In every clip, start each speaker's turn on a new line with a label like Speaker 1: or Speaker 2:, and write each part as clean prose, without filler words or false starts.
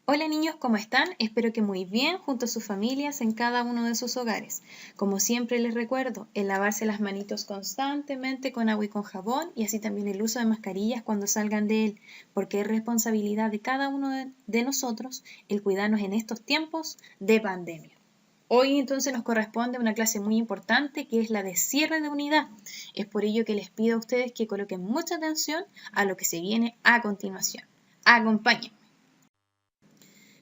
Speaker 1: Hola niños, ¿cómo están? Espero que muy bien junto a sus familias en cada uno de sus hogares. Como siempre les recuerdo, el lavarse las manitos constantemente con agua y con jabón y así también el uso de mascarillas cuando salgan de él, porque es responsabilidad de cada uno de nosotros el cuidarnos en estos tiempos de pandemia. Hoy entonces nos corresponde una clase muy importante que es la de cierre de unidad. Es por ello que les pido a ustedes que coloquen mucha atención a lo que se viene a continuación. Acompáñenme.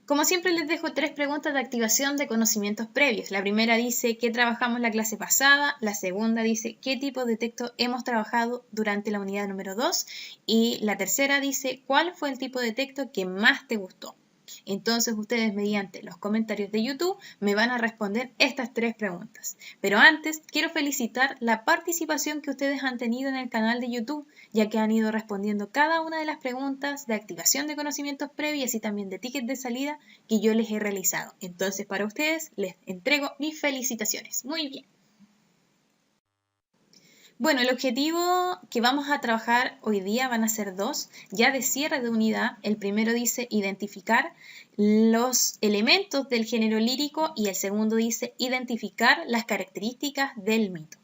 Speaker 1: Como siempre les dejo 3 preguntas de activación de conocimientos previos. La primera dice qué trabajamos la clase pasada, la segunda dice qué tipo de texto hemos trabajado durante la unidad número 2 y la tercera dice cuál fue el tipo de texto que más te gustó. Entonces ustedes mediante los comentarios de YouTube me van a responder estas 3 preguntas. Pero antes quiero felicitar la participación que ustedes han tenido en el canal de YouTube, ya que han ido respondiendo cada una de las preguntas de activación de conocimientos previos y también de tickets de salida que yo les he realizado. Entonces para ustedes les entrego mis felicitaciones. Muy bien. Bueno, el objetivo que vamos a trabajar hoy día van a ser 2, ya de cierre de unidad. El primero dice identificar los elementos del género lírico y el segundo dice identificar las características del mito,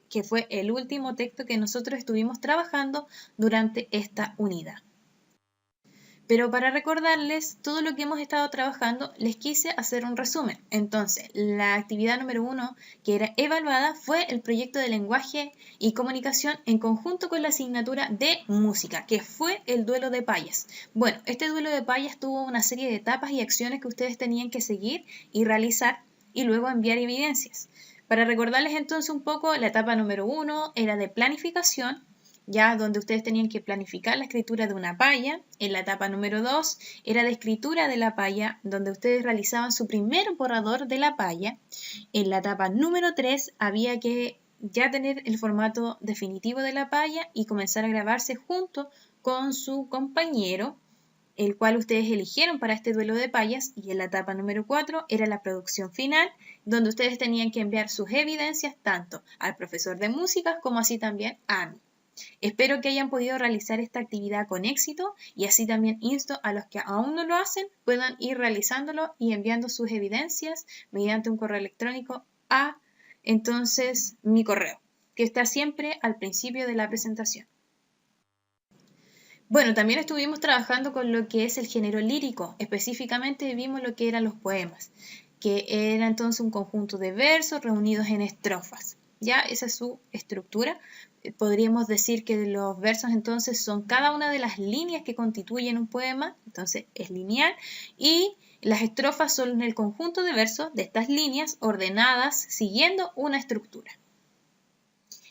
Speaker 1: que fue el último texto que nosotros estuvimos trabajando durante esta unidad. Pero para recordarles todo lo que hemos estado trabajando, les quise hacer un resumen. Entonces, la actividad número 1 que era evaluada fue el proyecto de lenguaje y comunicación en conjunto con la asignatura de música, que fue el duelo de payas. Bueno, este duelo de payas tuvo una serie de etapas y acciones que ustedes tenían que seguir y realizar y luego enviar evidencias. Para recordarles entonces un poco, la etapa número 1 era de planificación, ya donde ustedes tenían que planificar la escritura de una paya. En la etapa número 2 era de escritura de la paya, donde ustedes realizaban su primer borrador de la paya. En la etapa número 3 había que ya tener el formato definitivo de la paya y comenzar a grabarse junto con su compañero, el cual ustedes eligieron para este duelo de payas. Y en la etapa número 4 era la producción final, donde ustedes tenían que enviar sus evidencias tanto al profesor de música como así también a mí. Espero que hayan podido realizar esta actividad con éxito y así también insto a los que aún no lo hacen puedan ir realizándolo y enviando sus evidencias mediante un correo electrónico a entonces mi correo, que está siempre al principio de la presentación. Bueno, también estuvimos trabajando con lo que es el género lírico, específicamente vimos lo que eran los poemas, que era entonces un conjunto de versos reunidos en estrofas. Ya esa es su estructura. Podríamos decir que los versos entonces son cada una de las líneas que constituyen un poema, entonces es lineal, y las estrofas son el conjunto de versos de estas líneas ordenadas siguiendo una estructura.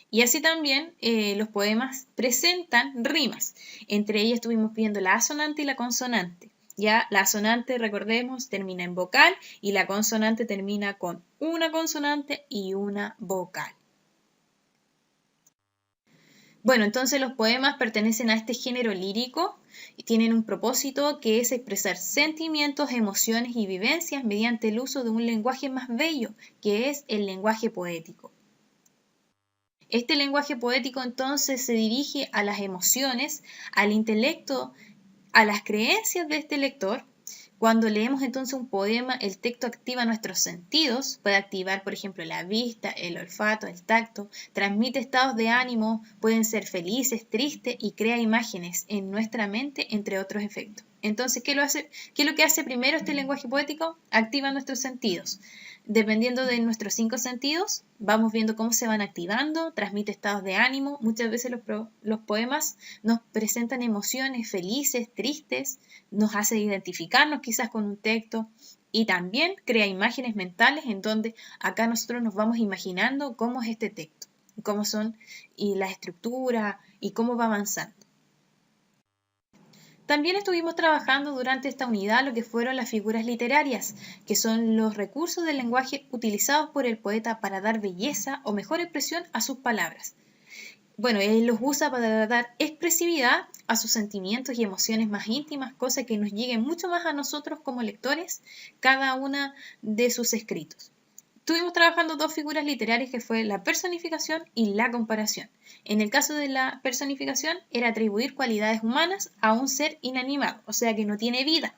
Speaker 1: Y así también los poemas presentan rimas. Entre ellas estuvimos viendo la asonante y la consonante. Ya la asonante, recordemos, termina en vocal y la consonante termina con una consonante y una vocal. Bueno, entonces los poemas pertenecen a este género lírico y tienen un propósito que es expresar sentimientos, emociones y vivencias mediante el uso de un lenguaje más bello, que es el lenguaje poético. Este lenguaje poético entonces se dirige a las emociones, al intelecto, a las creencias de este lector. Cuando leemos entonces un poema, el texto activa nuestros sentidos, puede activar, por ejemplo, la vista, el olfato, el tacto, transmite estados de ánimo, pueden ser felices, tristes y crea imágenes en nuestra mente, entre otros efectos. Entonces, ¿qué es lo que hace primero este lenguaje poético? Activa nuestros sentidos. Dependiendo de nuestros 5 sentidos, vamos viendo cómo se van activando, transmite estados de ánimo. Muchas veces los poemas nos presentan emociones felices, tristes, nos hace identificarnos quizás con un texto y también crea imágenes mentales en donde acá nosotros nos vamos imaginando cómo es este texto, cómo son y la estructura y cómo va avanzando. También estuvimos trabajando durante esta unidad lo que fueron las figuras literarias, que son los recursos del lenguaje utilizados por el poeta para dar belleza o mejor expresión a sus palabras. Bueno, él los usa para dar expresividad a sus sentimientos y emociones más íntimas, cosa que nos llegue mucho más a nosotros como lectores cada una de sus escritos. Estuvimos trabajando 2 figuras literarias que fue la personificación y la comparación. En el caso de la personificación era atribuir cualidades humanas a un ser inanimado, o sea que no tiene vida.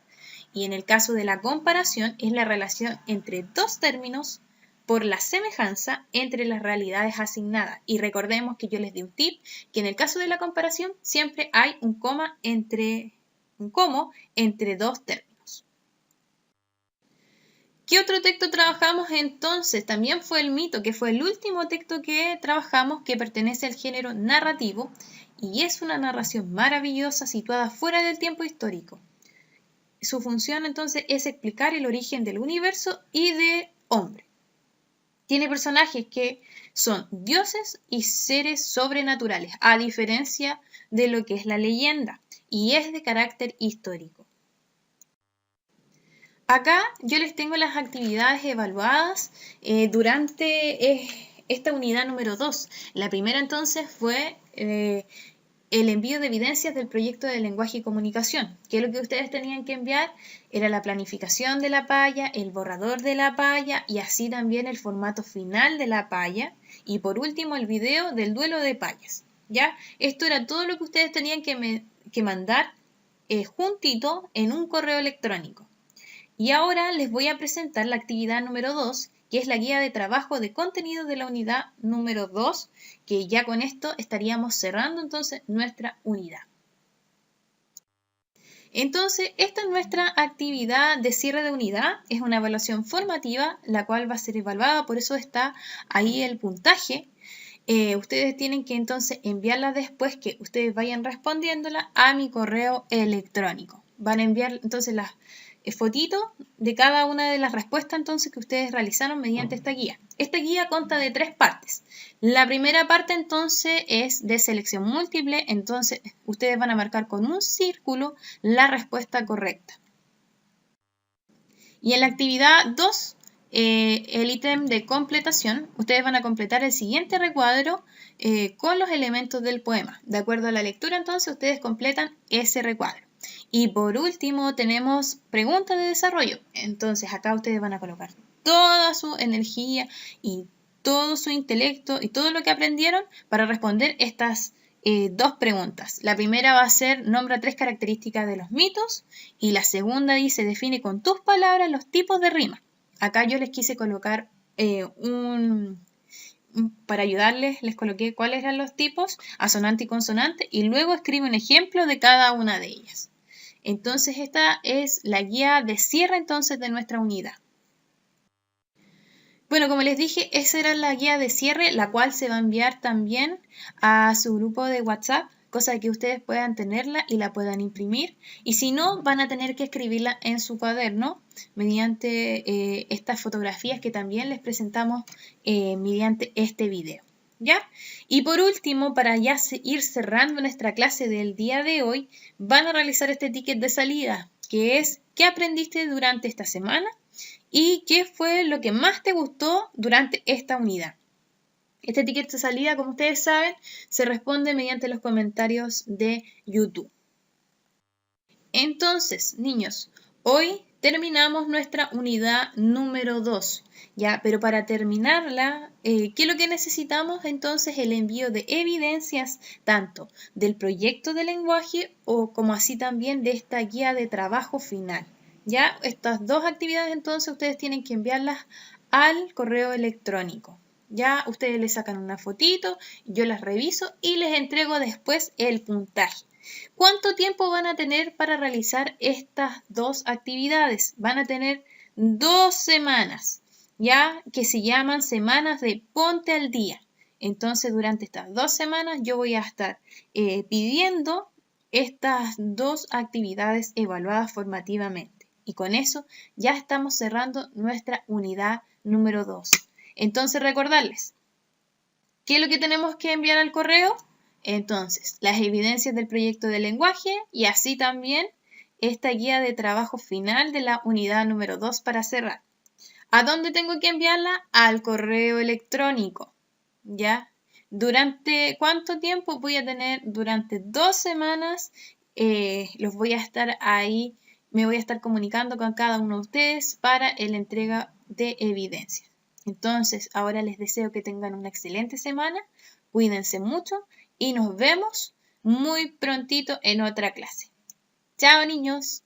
Speaker 1: Y en el caso de la comparación es la relación entre dos términos por la semejanza entre las realidades asignadas. Y recordemos que yo les di un tip, que en el caso de la comparación siempre hay un como entre dos términos. ¿Qué otro texto trabajamos entonces? También fue el mito, que fue el último texto que trabajamos, que pertenece al género narrativo y es una narración maravillosa situada fuera del tiempo histórico. Su función entonces es explicar el origen del universo y de hombre. Tiene personajes que son dioses y seres sobrenaturales, a diferencia de lo que es la leyenda, y es de carácter histórico. Acá yo les tengo las actividades evaluadas durante esta unidad número 2. La primera entonces fue el envío de evidencias del proyecto de lenguaje y comunicación, que lo que ustedes tenían que enviar era la planificación de la palla, el borrador de la palla y así también el formato final de la palla y por último el video del duelo de pallas. ¿Ya? Esto era todo lo que ustedes tenían que mandar juntito en un correo electrónico. Y ahora les voy a presentar la actividad número 2, que es la guía de trabajo de contenido de la unidad número 2, que ya con esto estaríamos cerrando entonces nuestra unidad. Entonces, esta es nuestra actividad de cierre de unidad, es una evaluación formativa, la cual va a ser evaluada, por eso está ahí el puntaje. Ustedes tienen que entonces enviarla después que ustedes vayan respondiéndola a mi correo electrónico. Van a enviar entonces las fotitos de cada una de las respuestas entonces que ustedes realizaron mediante esta guía. Esta guía consta de 3 partes. La primera parte entonces es de selección múltiple, entonces ustedes van a marcar con un círculo la respuesta correcta. Y en la actividad 2, el ítem de completación, ustedes van a completar el siguiente recuadro con los elementos del poema. De acuerdo a la lectura entonces ustedes completan ese recuadro. Y por último tenemos preguntas de desarrollo. Entonces acá ustedes van a colocar toda su energía y todo su intelecto y todo lo que aprendieron para responder estas 2 preguntas. La primera va a ser nombra 3 características de los mitos y la segunda dice define con tus palabras los tipos de rima. Acá yo les quise colocar para ayudarles, les coloqué cuáles eran los tipos, asonante y consonante, y luego escribe un ejemplo de cada una de ellas. Entonces esta es la guía de cierre entonces de nuestra unidad. Bueno, como les dije, esa era la guía de cierre, la cual se va a enviar también a su grupo de WhatsApp, cosa que ustedes puedan tenerla y la puedan imprimir. Y si no, van a tener que escribirla en su cuaderno mediante estas fotografías que también les presentamos mediante este video. ¿Ya? Y por último, para ya ir cerrando nuestra clase del día de hoy, van a realizar este ticket de salida, que es ¿qué aprendiste durante esta semana? ¿Y qué fue lo que más te gustó durante esta unidad? Este ticket de salida, como ustedes saben, se responde mediante los comentarios de YouTube. Entonces, niños, hoy terminamos nuestra unidad número 2, ¿ya? Pero para terminarla, ¿qué es lo que necesitamos? Entonces, el envío de evidencias tanto del proyecto de lenguaje como así también de esta guía de trabajo final, ¿ya? Estas 2 actividades, entonces, ustedes tienen que enviarlas al correo electrónico. Ya ustedes le sacan una fotito, yo las reviso y les entrego después el puntaje. ¿Cuánto tiempo van a tener para realizar estas 2 actividades? Van a tener 2 semanas, ya que se llaman semanas de ponte al día. Entonces, durante estas 2 semanas yo voy a estar pidiendo estas 2 actividades evaluadas formativamente. Y con eso ya estamos cerrando nuestra unidad número 2. Entonces, recordarles, ¿qué es lo que tenemos que enviar al correo? Entonces, las evidencias del proyecto de lenguaje y así también esta guía de trabajo final de la unidad número 2 para cerrar. ¿A dónde tengo que enviarla? Al correo electrónico. ¿Ya? ¿Durante cuánto tiempo voy a tener? Durante 2 semanas los voy a estar ahí, me voy a estar comunicando con cada uno de ustedes para la entrega de evidencias. Entonces, ahora les deseo que tengan una excelente semana, cuídense mucho y nos vemos muy prontito en otra clase. ¡Chao, niños!